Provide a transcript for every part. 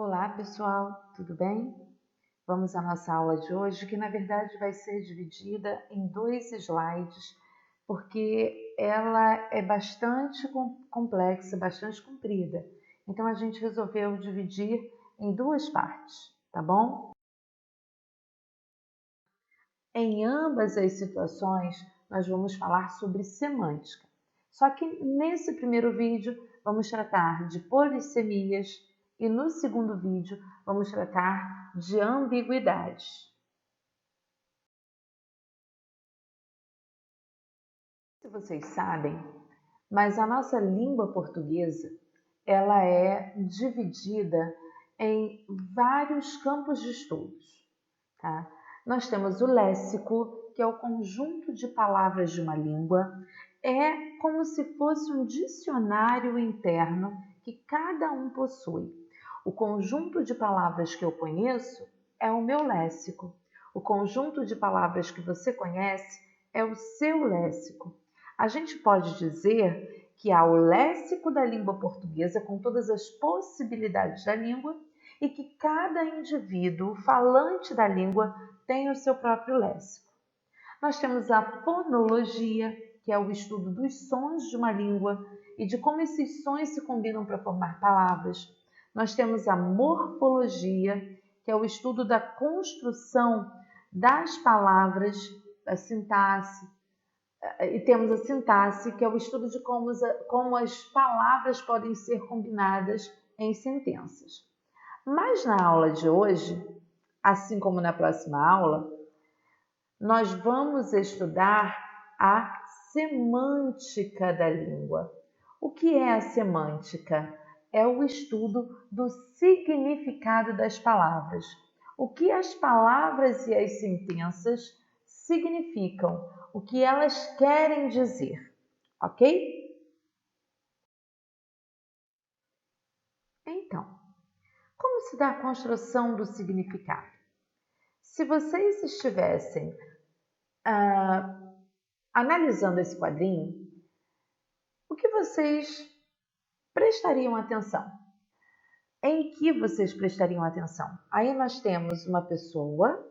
Olá pessoal, tudo bem? Vamos à nossa aula de hoje, que na verdade vai ser dividida em 2 slides, porque ela é bastante complexa, bastante comprida. Então a gente resolveu dividir em 2 partes, tá bom? Em ambas as situações, nós vamos falar sobre semântica. Só que nesse primeiro vídeo, vamos tratar de polissemias e no segundo vídeo, vamos tratar de ambiguidades. Se vocês sabem, mas a nossa língua portuguesa, ela é dividida em vários campos de estudos, tá? Nós temos o léxico, que é o conjunto de palavras de uma língua. É como se fosse um dicionário interno que cada um possui. O conjunto de palavras que eu conheço é o meu léxico. O conjunto de palavras que você conhece é o seu léxico. A gente pode dizer que há o léxico da língua portuguesa com todas as possibilidades da língua e que cada indivíduo falante da língua tem o seu próprio léxico. Nós temos a fonologia, que é o estudo dos sons de uma língua e de como esses sons se combinam para formar palavras. Nós temos a morfologia, que é o estudo da construção das palavras, a sintaxe. E temos a sintaxe, que é o estudo de como as palavras podem ser combinadas em sentenças. Mas na aula de hoje, assim como na próxima aula, nós vamos estudar a semântica da língua. O que é a semântica? É o estudo do significado das palavras. O que as palavras e as sentenças significam, o que elas querem dizer, ok? Então, como se dá a construção do significado? Se vocês estivessem analisando esse quadrinho, o que vocês prestariam atenção? Em que vocês prestariam atenção? Aí nós temos uma pessoa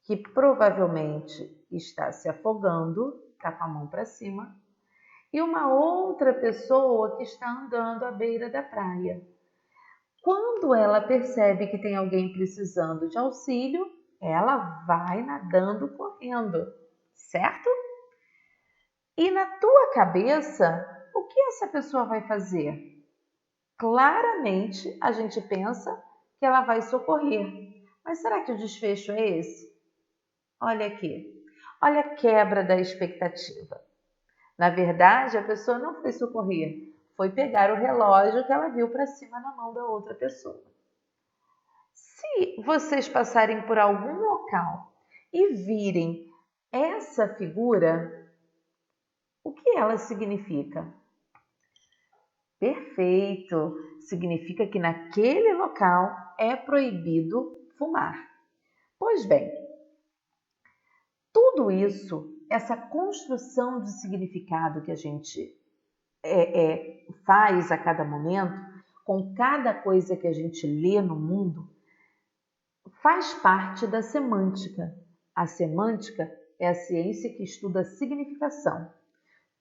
que provavelmente está se afogando, está com a mão para cima, e uma outra pessoa que está andando à beira da praia. Quando ela percebe que tem alguém precisando de auxílio, ela vai nadando, correndo, certo? E na tua cabeça, o que essa pessoa vai fazer? Claramente, a gente pensa que ela vai socorrer. Mas será que o desfecho é esse? Olha aqui. Olha a quebra da expectativa. Na verdade, a pessoa não foi socorrer, foi pegar o relógio que ela viu para cima na mão da outra pessoa. Se vocês passarem por algum local e virem essa figura, o que ela significa? Perfeito! Significa que naquele local é proibido fumar. Pois bem, tudo isso, essa construção de significado que a gente faz a cada momento, com cada coisa que a gente lê no mundo, faz parte da semântica. A semântica é a ciência que estuda a significação,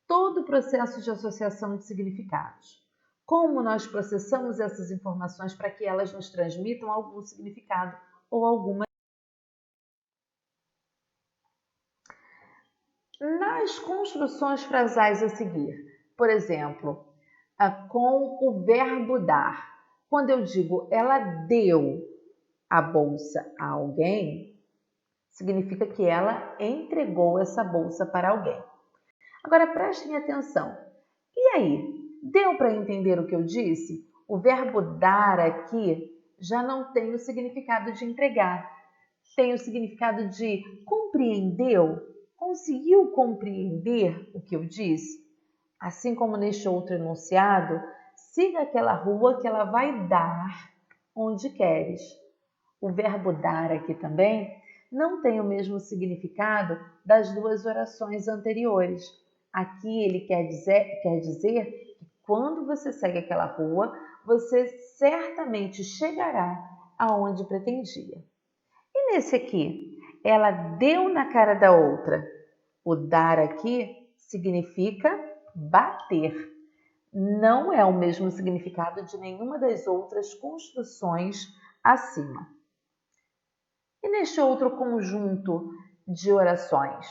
todo o processo de associação de significados. Como nós processamos essas informações para que elas nos transmitam algum significado ou alguma. Nas construções frasais a seguir, por exemplo, com o verbo dar. Quando eu digo ela deu a bolsa a alguém, significa que ela entregou essa bolsa para alguém. Agora prestem atenção. E aí, deu para entender o que eu disse? O verbo dar aqui já não tem o significado de entregar, tem o significado de compreendeu? Conseguiu compreender o que eu disse? Assim como neste outro enunciado, siga aquela rua que ela vai dar onde queres. O verbo dar aqui também não tem o mesmo significado das duas orações anteriores. Aqui ele quer dizer que quando você segue aquela rua, você certamente chegará aonde pretendia. E nesse aqui, ela deu na cara da outra. O dar aqui significa bater. Não é o mesmo significado de nenhuma das outras construções acima. E neste outro conjunto de orações,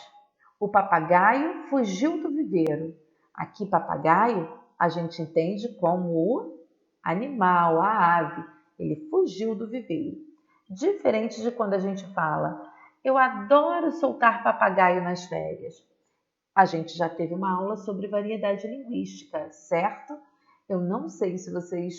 o papagaio fugiu do viveiro. Aqui, papagaio, a gente entende como o animal, a ave. Ele fugiu do viveiro. Diferente de quando a gente fala, eu adoro soltar papagaio nas férias. A gente já teve uma aula sobre variedade linguística, certo? Eu não sei se vocês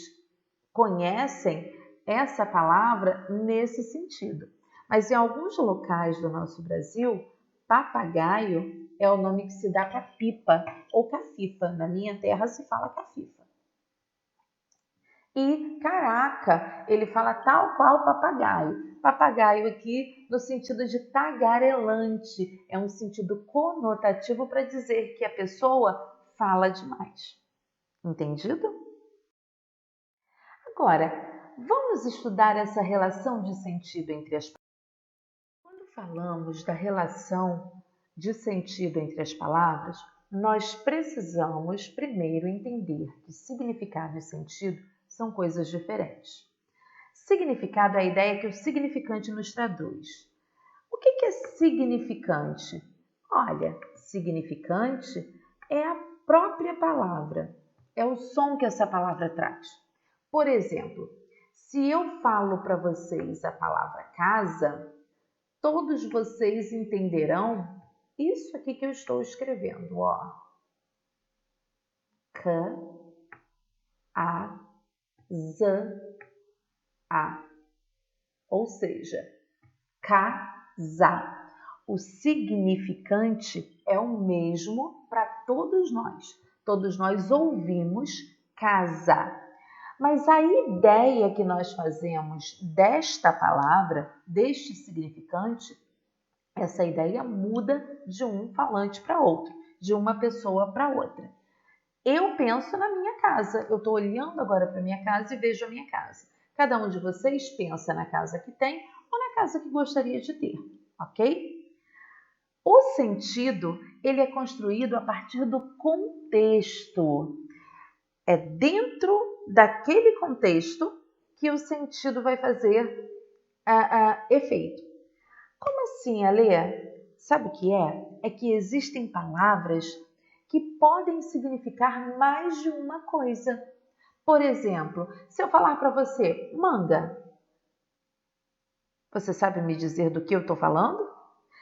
conhecem essa palavra nesse sentido, mas em alguns locais do nosso Brasil, papagaio é o nome que se dá para pipa ou cafifa. Na minha terra se fala cafifa. E caraca, ele fala tal qual papagaio. Papagaio aqui no sentido de tagarelante, é um sentido conotativo para dizer que a pessoa fala demais. Entendido? Agora, vamos estudar essa relação de sentido entre as palavras. Quando falamos da relação de sentido entre as palavras, nós precisamos primeiro entender que significado e sentido são coisas diferentes. Significado é a ideia que o significante nos traduz. O que é significante? Olha, significante é a própria palavra, é o som que essa palavra traz. Por exemplo, se eu falo para vocês a palavra casa, todos vocês entenderão isso aqui que eu estou escrevendo, ó. K-A-Z-A. Ou seja, casar. O significante é o mesmo para todos nós. Todos nós ouvimos casar. Mas a ideia que nós fazemos desta palavra, deste significante, essa ideia muda de um falante para outro, de uma pessoa para outra. Eu penso na minha casa, eu estou olhando agora para a minha casa e vejo a minha casa. Cada um de vocês pensa na casa que tem ou na casa que gostaria de ter, ok? O sentido, ele é construído a partir do contexto. É dentro daquele contexto que o sentido vai fazer efeito. Como assim, Alê? Sabe o que é? É que existem palavras que podem significar mais de uma coisa. Por exemplo, se eu falar para você manga, você sabe me dizer do que eu estou falando?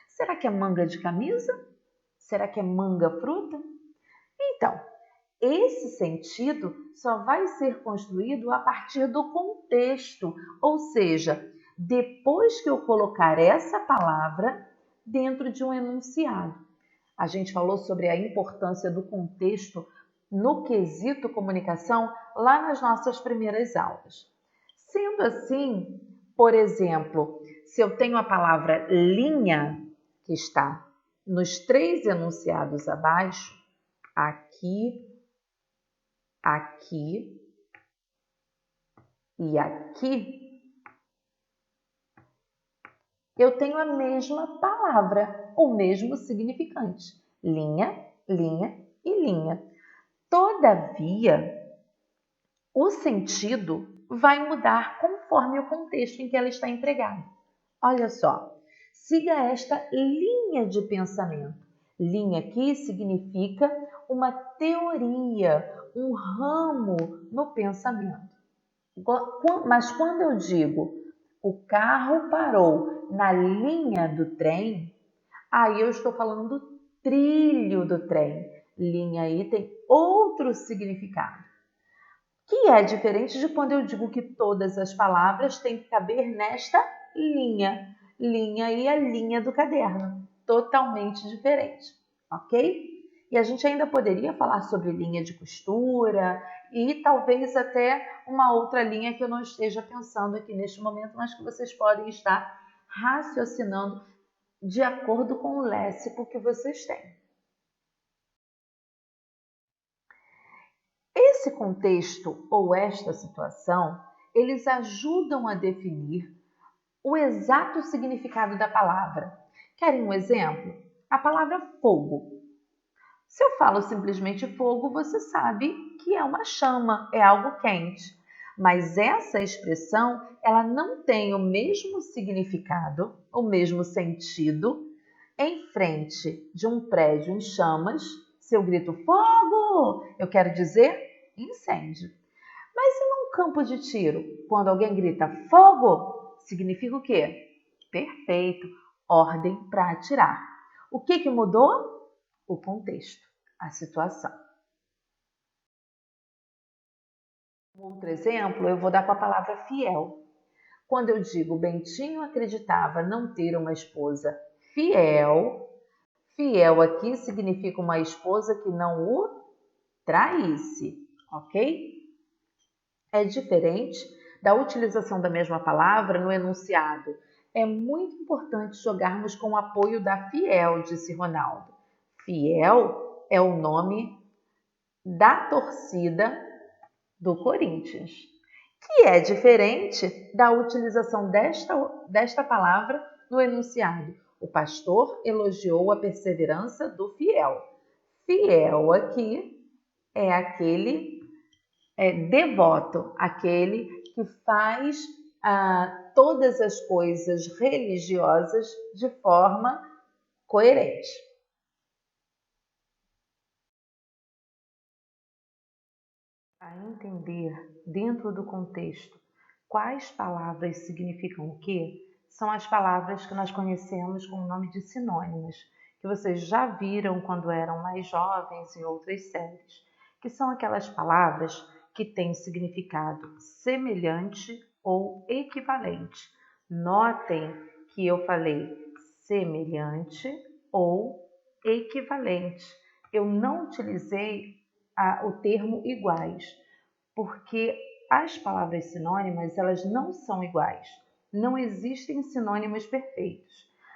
Será que é manga de camisa? Será que é manga fruta? Então, esse sentido só vai ser construído a partir do contexto, ou seja, depois que eu colocar essa palavra dentro de um enunciado. A gente falou sobre a importância do contexto no quesito comunicação lá nas nossas primeiras aulas. Sendo assim, por exemplo, se eu tenho a palavra linha, que está nos 3 enunciados abaixo, aqui, aqui e aqui, eu tenho a mesma palavra, o mesmo significante. Linha, linha e linha. Todavia, o sentido vai mudar conforme o contexto em que ela está empregada. Olha só, siga esta linha de pensamento. Linha aqui significa uma teoria, um ramo no pensamento. Mas quando eu digo o carro parou na linha do trem, aí eu estou falando do trilho do trem. Linha aí tem outro significado, que é diferente de quando eu digo que todas as palavras têm que caber nesta linha. Linha aí a linha do caderno, totalmente diferente, ok? E a gente ainda poderia falar sobre linha de costura e talvez até uma outra linha que eu não esteja pensando aqui neste momento, mas que vocês podem estar raciocinando de acordo com o léxico que vocês têm. Esse contexto ou esta situação, eles ajudam a definir o exato significado da palavra. Querem um exemplo? A palavra fogo. Se eu falo simplesmente fogo, você sabe que é uma chama, é algo quente. Mas essa expressão, ela não tem o mesmo significado, o mesmo sentido, em frente de um prédio em chamas. Se eu grito fogo, eu quero dizer incêndio. Mas e num campo de tiro? Quando alguém grita fogo, significa o quê? Perfeito, ordem para atirar. O que mudou? O contexto, a situação. Um outro exemplo eu vou dar com a palavra fiel. Quando eu digo Bentinho acreditava não ter uma esposa fiel, fiel aqui significa uma esposa que não o traísse, ok? É diferente da utilização da mesma palavra no enunciado. É muito importante jogarmos com o apoio da Fiel, disse Ronaldo. Fiel é o nome da torcida do Corinthians, que é diferente da utilização desta palavra no enunciado. O pastor elogiou a perseverança do fiel. Fiel aqui é aquele devoto, aquele que faz todas as coisas religiosas de forma coerente. A entender, dentro do contexto, quais palavras significam o quê, são as palavras que nós conhecemos com o nome de sinônimos, que vocês já viram quando eram mais jovens em outras séries, que são aquelas palavras que têm significado semelhante ou equivalente. Notem que eu falei semelhante ou equivalente. Eu não utilizei o termo iguais, porque as palavras sinônimas, elas não são iguais. Não existem sinônimos perfeitos.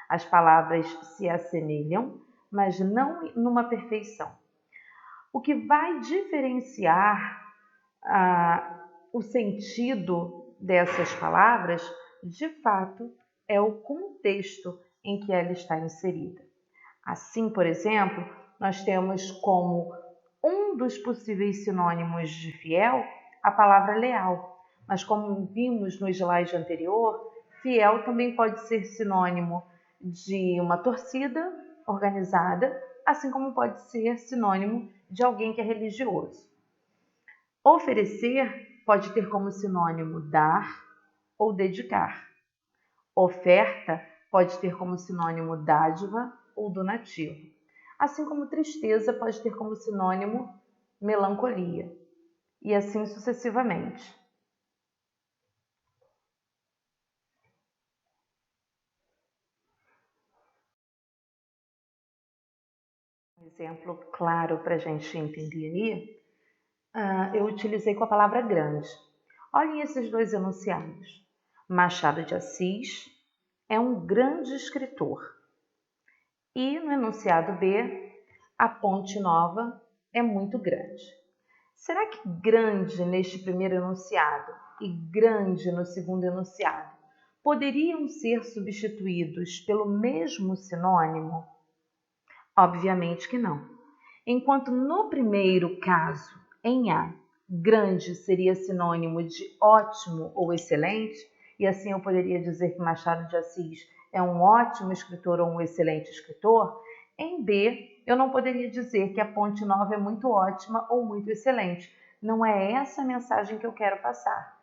As palavras se assemelham, mas não numa perfeição. O que vai diferenciar o sentido dessas palavras, de fato, é o contexto em que ela está inserida. Assim, por exemplo, nós temos como um dos possíveis sinônimos de fiel a palavra leal. Mas como vimos no slide anterior, fiel também pode ser sinônimo de uma torcida organizada, assim como pode ser sinônimo de alguém que é religioso. Oferecer pode ter como sinônimo dar ou dedicar. Oferta pode ter como sinônimo dádiva ou donativo. Assim como tristeza pode ter como sinônimo melancolia. E assim sucessivamente. Um exemplo claro para a gente entender aí, eu utilizei com a palavra grande. Olhem esses dois enunciados. Machado de Assis é um grande escritor. E no enunciado B, a Ponte Nova é muito grande. Será que grande neste primeiro enunciado e grande no segundo enunciado poderiam ser substituídos pelo mesmo sinônimo? Obviamente que não. Enquanto no primeiro caso, em A, grande seria sinônimo de ótimo ou excelente, e assim eu poderia dizer que Machado de Assis é um ótimo escritor ou um excelente escritor, em B, eu não poderia dizer que a Ponte Nova é muito ótima ou muito excelente. Não é essa a mensagem que eu quero passar.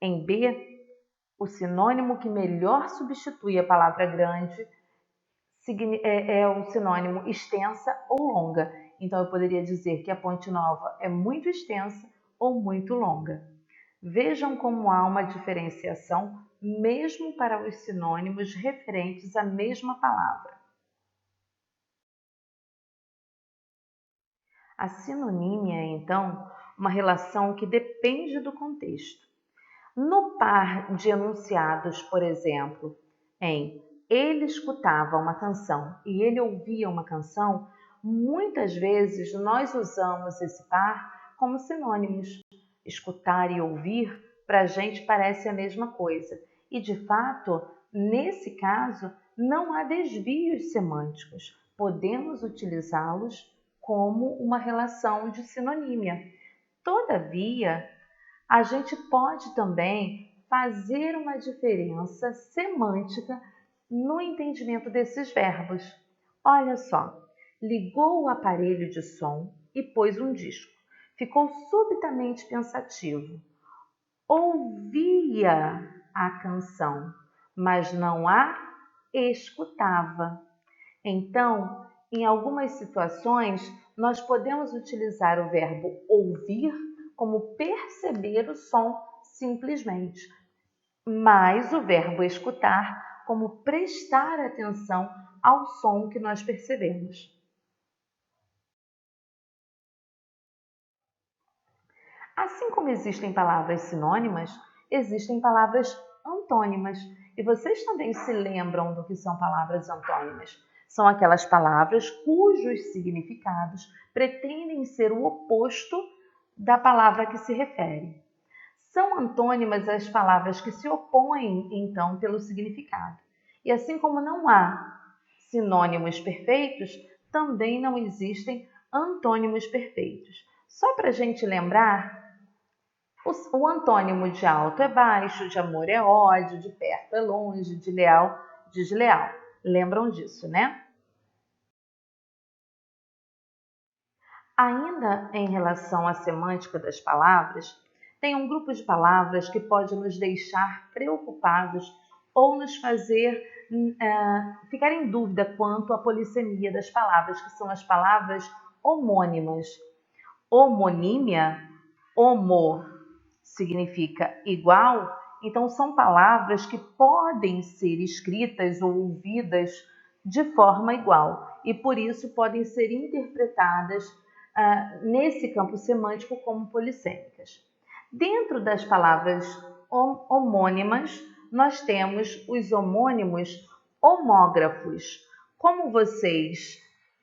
Em B, o sinônimo que melhor substitui a palavra grande é o sinônimo extensa ou longa. Então, eu poderia dizer que a Ponte Nova é muito extensa ou muito longa. Vejam como há uma diferenciação mesmo para os sinônimos referentes à mesma palavra. A sinonímia é, então, uma relação que depende do contexto. No par de enunciados, por exemplo, em ele escutava uma canção e ele ouvia uma canção, muitas vezes nós usamos esse par como sinônimos. Escutar e ouvir, para a gente, parece a mesma coisa. E, de fato, nesse caso, não há desvios semânticos. Podemos utilizá-los como uma relação de sinonímia. Todavia, a gente pode também fazer uma diferença semântica no entendimento desses verbos. Olha só, ligou o aparelho de som e pôs um disco. Ficou subitamente pensativo. Ouvia a canção, mas não a escutava. Então, em algumas situações, nós podemos utilizar o verbo ouvir como perceber o som simplesmente, mas o verbo escutar como prestar atenção ao som que nós percebemos. Assim como existem palavras sinônimas, existem palavras antônimas. E vocês também se lembram do que são palavras antônimas? São aquelas palavras cujos significados pretendem ser o oposto da palavra a que se refere. São antônimas as palavras que se opõem, então, pelo significado. E assim como não há sinônimos perfeitos, também não existem antônimos perfeitos. Só para a gente lembrar, o antônimo de alto é baixo, de amor é ódio, de perto é longe, de leal, desleal. Lembram disso, né? Ainda em relação à semântica das palavras, tem um grupo de palavras que pode nos deixar preocupados ou nos fazer ficar em dúvida quanto à polissemia das palavras, que são as palavras homônimas. Homonímia, homo significa igual, então são palavras que podem ser escritas ou ouvidas de forma igual e por isso podem ser interpretadas nesse campo semântico como polissêmicas. Dentro das palavras homônimas, nós temos os homônimos homógrafos. Como vocês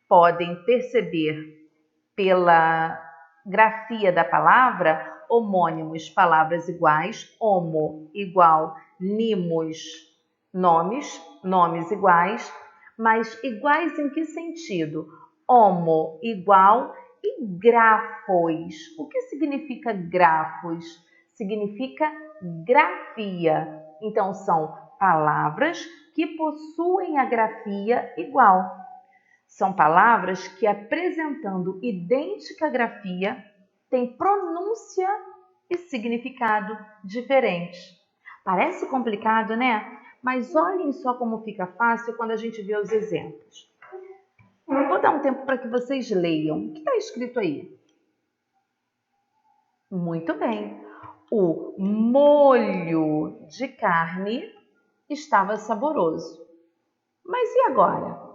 podem perceber pela grafia da palavra, homônimos, palavras iguais, homo igual, nimos, nomes iguais, mas iguais em que sentido? Homo igual e grafos. O que significa grafos? Significa grafia. Então, são palavras que possuem a grafia igual. São palavras que, apresentando idêntica grafia, têm pronúncia e significado diferentes. Parece complicado, né? Mas olhem só como fica fácil quando a gente vê os exemplos. Eu vou dar um tempo para que vocês leiam. O que está escrito aí? Muito bem. O molho de carne estava saboroso. Mas e agora?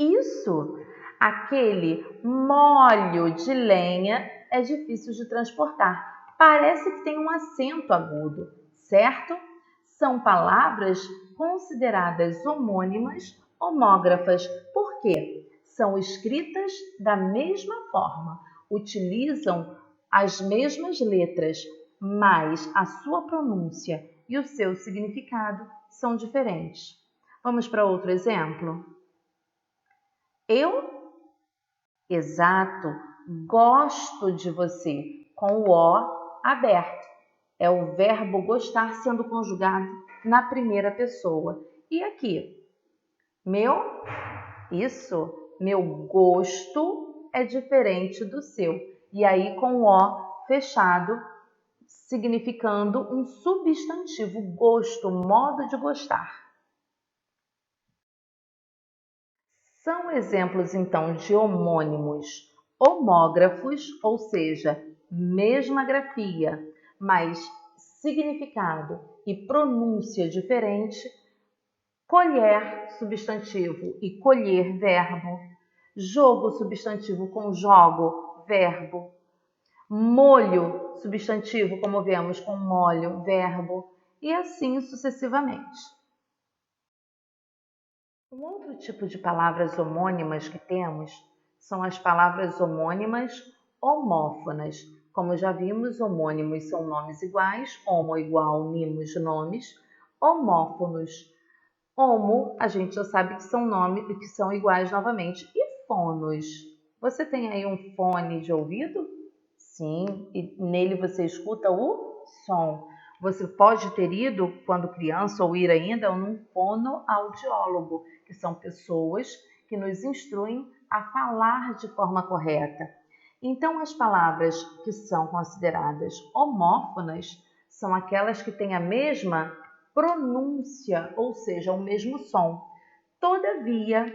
Isso, aquele molho de lenha é difícil de transportar. Parece que tem um acento agudo, certo? São palavras consideradas homônimas, homógrafas. Por quê? São escritas da mesma forma, utilizam as mesmas letras, mas a sua pronúncia e o seu significado são diferentes. Vamos para outro exemplo? Eu, exato, gosto de você, com o O aberto. É o verbo gostar sendo conjugado na primeira pessoa. E aqui? Meu, isso, meu gosto é diferente do seu. E aí com o O fechado, significando um substantivo, gosto, modo de gostar. São exemplos, então, de homônimos homógrafos, ou seja, mesma grafia, mas significado e pronúncia diferente. Colher, substantivo, e colher, verbo. Jogo, substantivo, com jogo, verbo. Molho, substantivo, como vemos, com molho, verbo. E assim sucessivamente. Um outro tipo de palavras homônimas que temos são as palavras homônimas homófonas. Como já vimos, homônimos são nomes iguais, homo igual, nimos, nomes. Homófonos, homo, a gente já sabe que são nomes que são iguais novamente. E fonos? Você tem aí um fone de ouvido? Sim, e nele você escuta o som. Você pode ter ido, quando criança, ou ir ainda, num fonoaudiólogo, que são pessoas que nos instruem a falar de forma correta. Então, as palavras que são consideradas homófonas são aquelas que têm a mesma pronúncia, ou seja, o mesmo som. Todavia,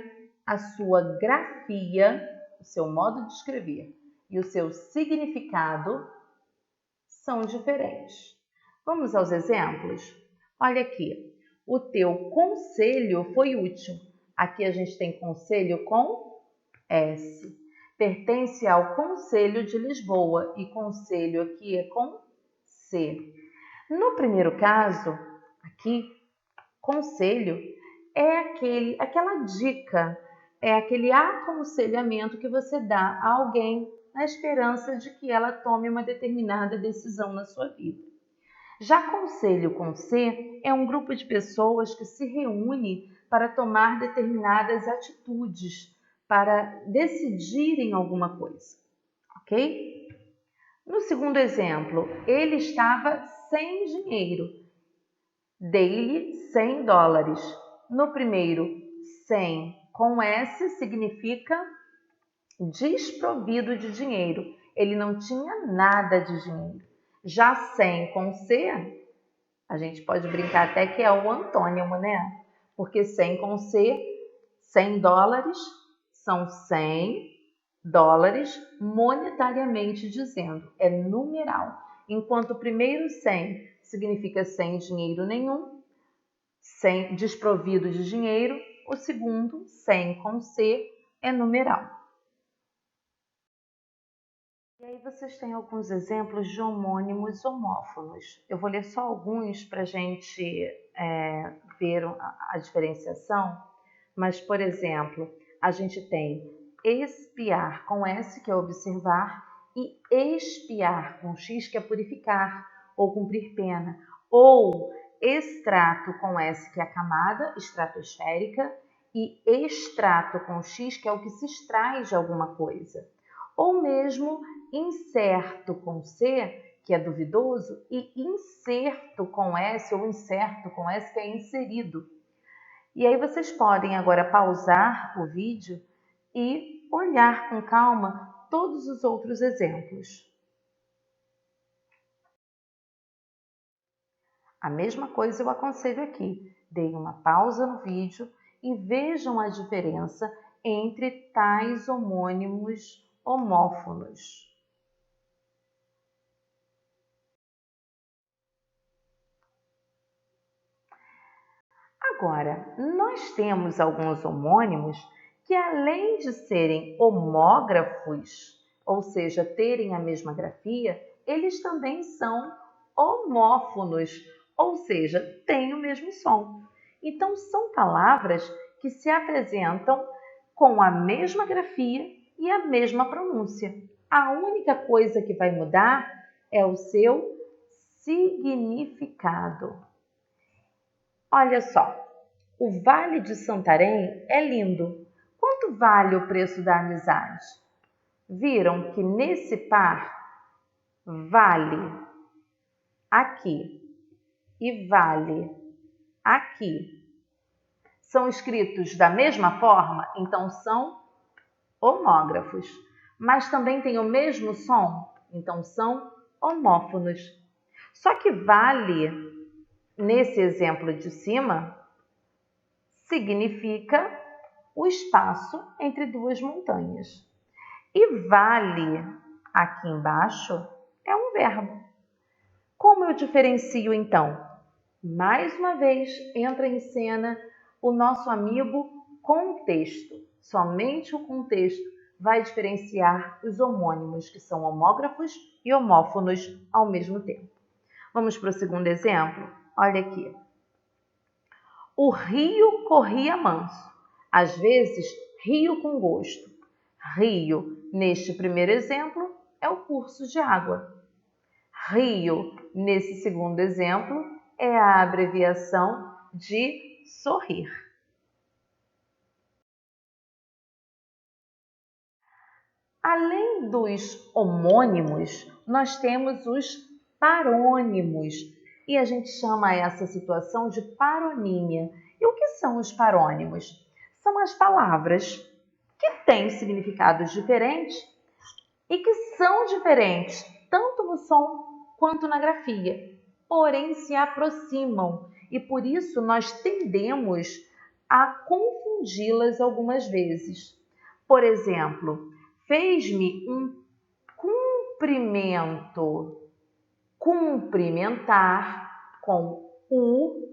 a sua grafia, o seu modo de escrever e o seu significado são diferentes. Vamos aos exemplos? Olha aqui, o teu conselho foi útil. Aqui a gente tem conselho com S. Pertence ao Conselho de Lisboa e conselho aqui é com C. No primeiro caso, aqui, conselho é aquela dica, é aquele aconselhamento que você dá a alguém na esperança de que ela tome uma determinada decisão na sua vida. Já conselho com C é um grupo de pessoas que se reúne para tomar determinadas atitudes, para decidirem alguma coisa, ok? No segundo exemplo, ele estava sem dinheiro. Dei-lhe $100. No primeiro, 100 com S significa desprovido de dinheiro. Ele não tinha nada de dinheiro. Já 100 com C, a gente pode brincar até que é o antônimo, né? Porque 100 com C, $100 são $100 monetariamente dizendo, é numeral. Enquanto o primeiro 100 significa sem dinheiro nenhum, sem desprovido de dinheiro, o segundo, 100 com C, é numeral. E aí vocês têm alguns exemplos de homônimos homófonos. Eu vou ler só alguns para a gente ver a diferenciação, mas, por exemplo, a gente tem espiar com S, que é observar, e expiar com X, que é purificar ou cumprir pena, ou extrato com S, que é a camada estratosférica, e extrato com X, que é o que se extrai de alguma coisa. Ou mesmo incerto com C, que é duvidoso, e incerto com S, ou incerto com S, que é inserido. E aí vocês podem agora pausar o vídeo e olhar com calma todos os outros exemplos. A mesma coisa eu aconselho aqui. Deem uma pausa no vídeo e vejam a diferença entre tais homônimos homófonos. Agora, nós temos alguns homônimos que, além de serem homógrafos, ou seja, terem a mesma grafia, eles também são homófonos, ou seja, têm o mesmo som. Então, são palavras que se apresentam com a mesma grafia e a mesma pronúncia. A única coisa que vai mudar é o seu significado. Olha só, o Vale de Santarém é lindo. Quanto vale o preço da amizade? Viram que nesse par vale aqui e vale aqui são escritos da mesma forma, então são homógrafos. Mas também têm o mesmo som, então são homófonos. Só que vale, nesse exemplo de cima, significa o espaço entre duas montanhas. E vale, aqui embaixo, é um verbo. Como eu diferencio então? Mais uma vez entra em cena o nosso amigo contexto. Somente o contexto vai diferenciar os homônimos, que são homógrafos e homófonos ao mesmo tempo. Vamos para o segundo exemplo? Olha aqui. O rio corria manso, às vezes rio com gosto. Rio, neste primeiro exemplo, é o curso de água. Rio, nesse segundo exemplo, é a abreviação de sorrir. Além dos homônimos, nós temos os parônimos e a gente chama essa situação de paronímia. E o que são os parônimos? São as palavras que têm significados diferentes e que são diferentes tanto no som quanto na grafia, porém se aproximam e por isso nós tendemos a confundi-las algumas vezes. Por exemplo, fez-me um cumprimento. Cumprimentar com o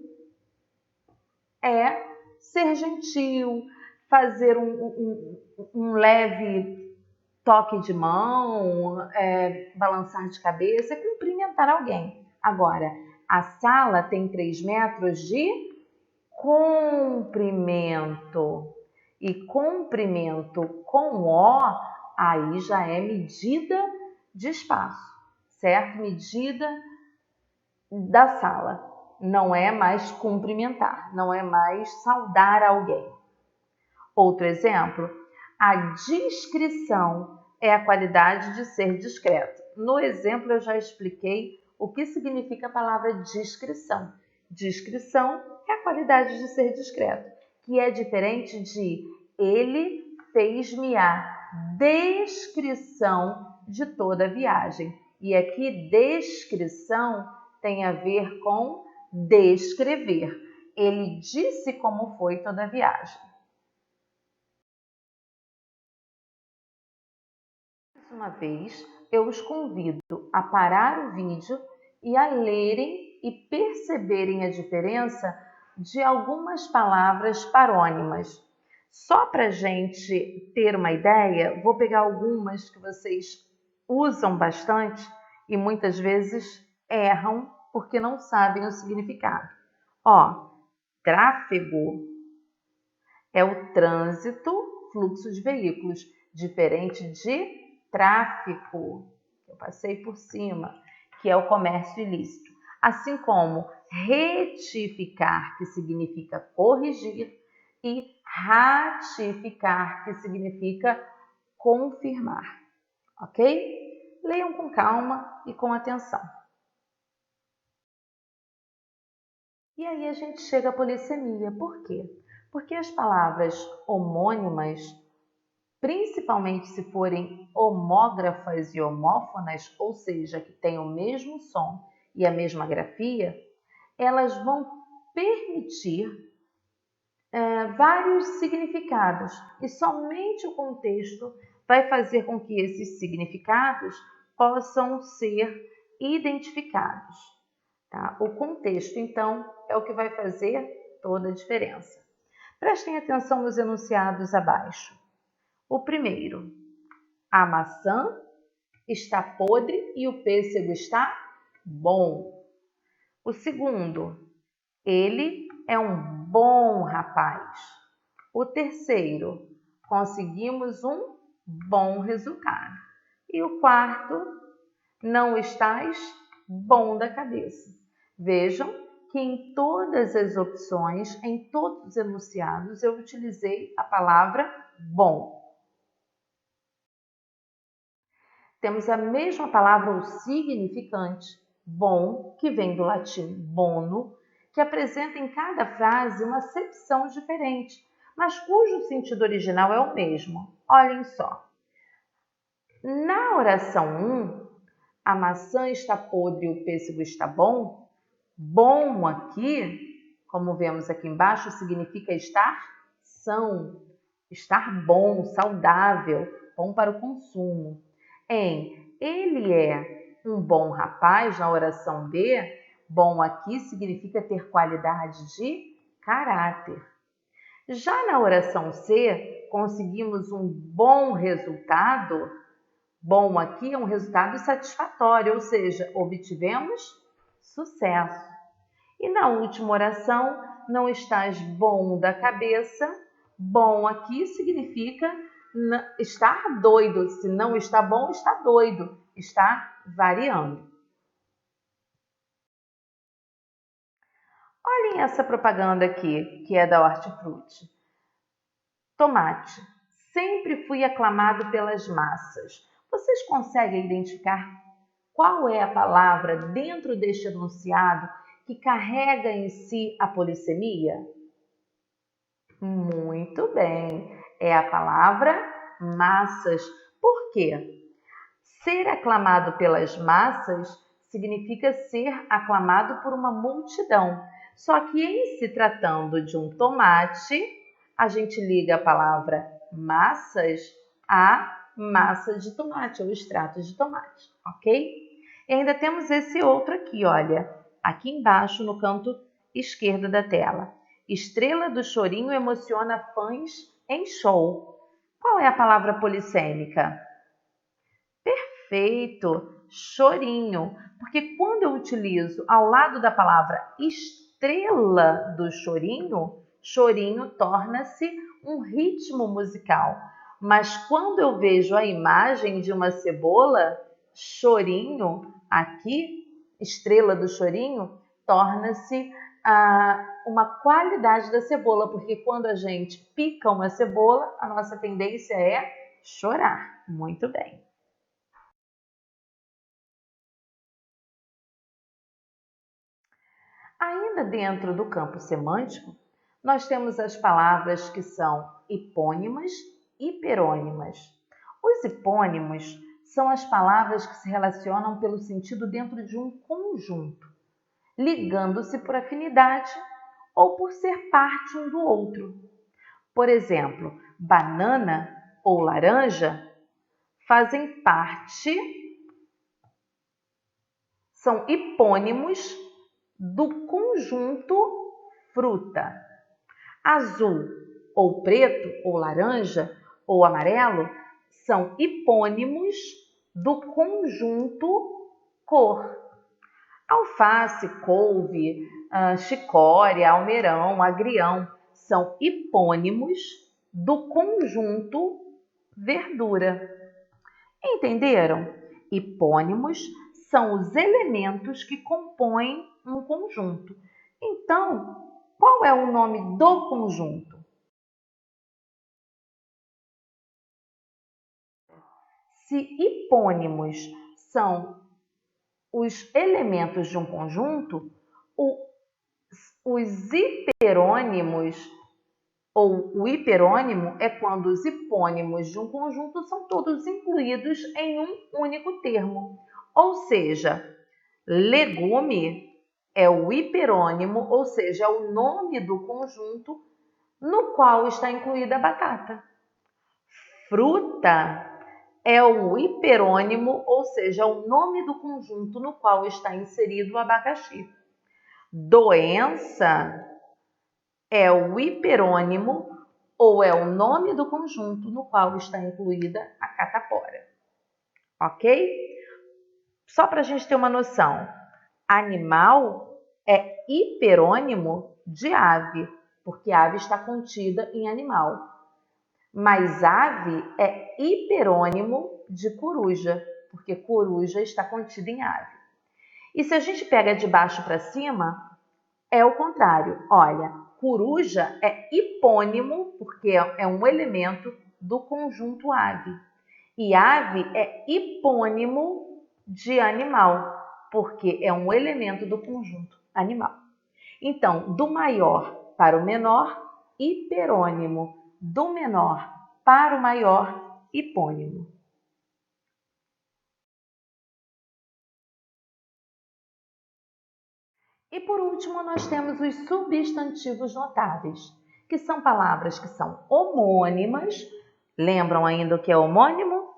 é ser gentil, fazer um leve toque de mão, balançar de cabeça, é cumprimentar alguém. Agora, a sala tem 3 metros de comprimento. E comprimento com O, aí já é medida de espaço, certo? Medida da sala. Não é mais cumprimentar, não é mais saudar alguém. Outro exemplo, a discrição é a qualidade de ser discreto. No exemplo, eu já expliquei o que significa a palavra discrição. Discrição é a qualidade de ser discreto, que é diferente de ele fez-me a descrição de toda a viagem. E aqui, descrição tem a ver com descrever. Ele disse como foi toda a viagem. Mais uma vez, eu os convido a parar o vídeo e a lerem e perceberem a diferença de algumas palavras parônimas. Só para a gente ter uma ideia, vou pegar algumas que vocês usam bastante e muitas vezes erram porque não sabem o significado. Ó, tráfego é o trânsito, fluxo de veículos, diferente de tráfico, que eu passei por cima, que é o comércio ilícito. Assim como retificar, que significa corrigir, e ratificar, que significa confirmar. Ok? Leiam com calma e com atenção. E aí a gente chega à polissemia. Por quê? Porque as palavras homônimas, principalmente se forem homógrafas e homófonas, ou seja, que têm o mesmo som e a mesma grafia, elas vão permitir vários significados e somente o contexto vai fazer com que esses significados possam ser identificados. Tá? O contexto, então, é o que vai fazer toda a diferença. Prestem atenção nos enunciados abaixo. O primeiro, a maçã está podre e o pêssego está bom. O segundo, ele é um bom rapaz. O terceiro, conseguimos um bom resultado. E o quarto, não estás bom da cabeça. Vejam que em todas as opções, em todos os enunciados, eu utilizei a palavra bom. Temos a mesma palavra ou significante, bom, que vem do latim bono, que apresenta em cada frase uma acepção diferente, mas cujo sentido original é o mesmo. Olhem só. Na oração 1, a maçã está podre e o pêssego está bom. Bom aqui, como vemos aqui embaixo, significa estar são, estar bom, saudável, bom para o consumo. Em ele é um bom rapaz, na oração B, bom aqui significa ter qualidade de caráter. Já na oração C, conseguimos um bom resultado. Bom aqui é um resultado satisfatório, ou seja, obtivemos sucesso. E na última oração, não estás bom da cabeça. Bom aqui significa estar doido. Se não está bom, está doido. Está variando. Olhem essa propaganda aqui, que é da Hortifruti. Tomate. Sempre fui aclamado pelas massas. Vocês conseguem identificar qual é a palavra dentro deste enunciado que carrega em si a polissemia? Muito bem, é a palavra massas. Por quê? Ser aclamado pelas massas significa ser aclamado por uma multidão. Só que em se tratando de um tomate, a gente liga a palavra massas a massa de tomate, ou extrato de tomate, ok? E ainda temos esse outro aqui, olha, aqui embaixo no canto esquerdo da tela. Estrela do Chorinho emociona fãs em show. Qual é a palavra polissêmica? Perfeito, chorinho, porque quando eu utilizo ao lado da palavra estrela do chorinho, chorinho torna-se um ritmo musical. Mas quando eu vejo a imagem de uma cebola, chorinho, aqui, estrela do chorinho, torna-se uma qualidade da cebola, porque quando a gente pica uma cebola, a nossa tendência é chorar. Muito bem. Ainda dentro do campo semântico, nós temos as palavras que são hipônimas e hiperônimas. Os hipônimos são as palavras que se relacionam pelo sentido dentro de um conjunto, ligando-se por afinidade ou por ser parte um do outro. Por exemplo, banana ou laranja fazem parte, são hipônimos do conjunto fruta. Azul ou preto ou laranja ou amarelo são hipônimos do conjunto cor. Alface, couve, chicória, almeirão, agrião são hipônimos do conjunto verdura. Entenderam? Hipônimos são os elementos que compõem um conjunto. Então, qual é o nome do conjunto? Se hipônimos são os elementos de um conjunto, os hiperônimos, ou o hiperônimo, é quando os hipônimos de um conjunto são todos incluídos em um único termo. Ou seja, legume é o hiperônimo, ou seja, é o nome do conjunto no qual está incluída a batata. Fruta é o hiperônimo, ou seja, o nome do conjunto no qual está inserido o abacaxi. Doença é o hiperônimo, ou é o nome do conjunto no qual está incluída a catapora. Ok? Só para a gente ter uma noção, animal é hiperônimo de ave, porque ave está contida em animal. Mas ave é hiperônimo de coruja, porque coruja está contida em ave. E se a gente pega de baixo para cima, é o contrário. Olha, coruja é hipônimo, porque é um elemento do conjunto ave. E ave é hipônimo de animal, porque é um elemento do conjunto animal. Então, do maior para o menor, hiperônimo. Do menor para o maior, hipônimo. E por último, nós temos os substantivos notáveis, que são palavras que são homônimas. Lembram ainda o que é homônimo?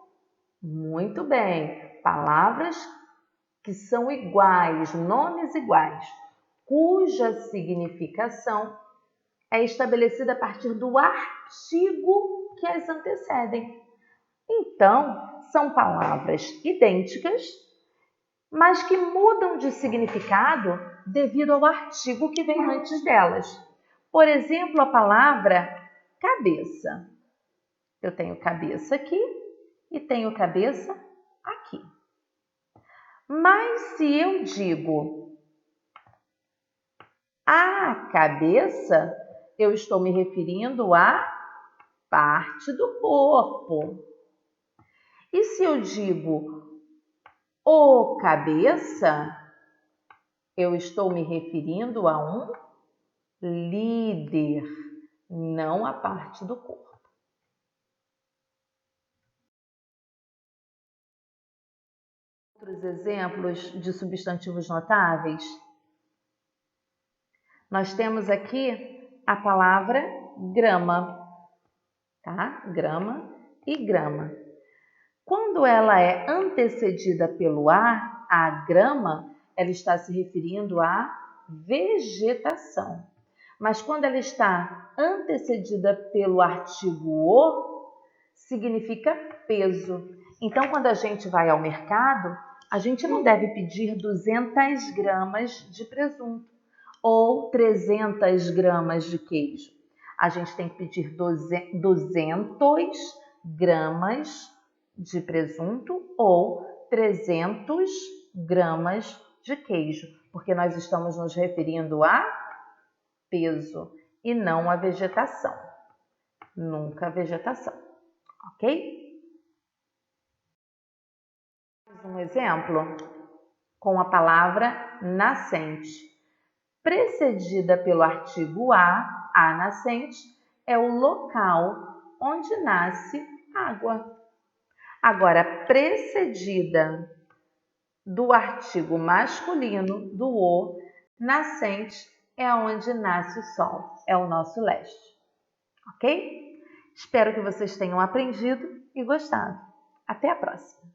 Muito bem, palavras que são iguais, nomes iguais, cuja significação é estabelecida a partir do artigo que as antecedem. Então, são palavras idênticas, mas que mudam de significado devido ao artigo que vem antes delas. Por exemplo, a palavra cabeça. Eu tenho cabeça aqui e tenho cabeça aqui. Mas se eu digo a cabeça, eu estou me referindo à parte do corpo. E se eu digo o cabeça, eu estou me referindo a um líder, não a parte do corpo. Outros exemplos de substantivos notáveis? Nós temos aqui a palavra grama, tá? Grama e grama. Quando ela é antecedida pelo a grama, ela está se referindo à vegetação. Mas quando ela está antecedida pelo artigo o, significa peso. Então, quando a gente vai ao mercado, a gente não deve pedir 200 gramas de presunto ou 300 gramas de queijo. A gente tem que pedir 200 gramas de presunto ou 300 gramas de queijo, porque nós estamos nos referindo a peso e não a vegetação. Nunca a vegetação, ok? Um exemplo com a palavra nascente. Precedida pelo artigo a nascente é o local onde nasce água. Agora, precedida do artigo masculino, do o, nascente é onde nasce o sol, é o nosso leste. Ok? Espero que vocês tenham aprendido e gostado. Até a próxima!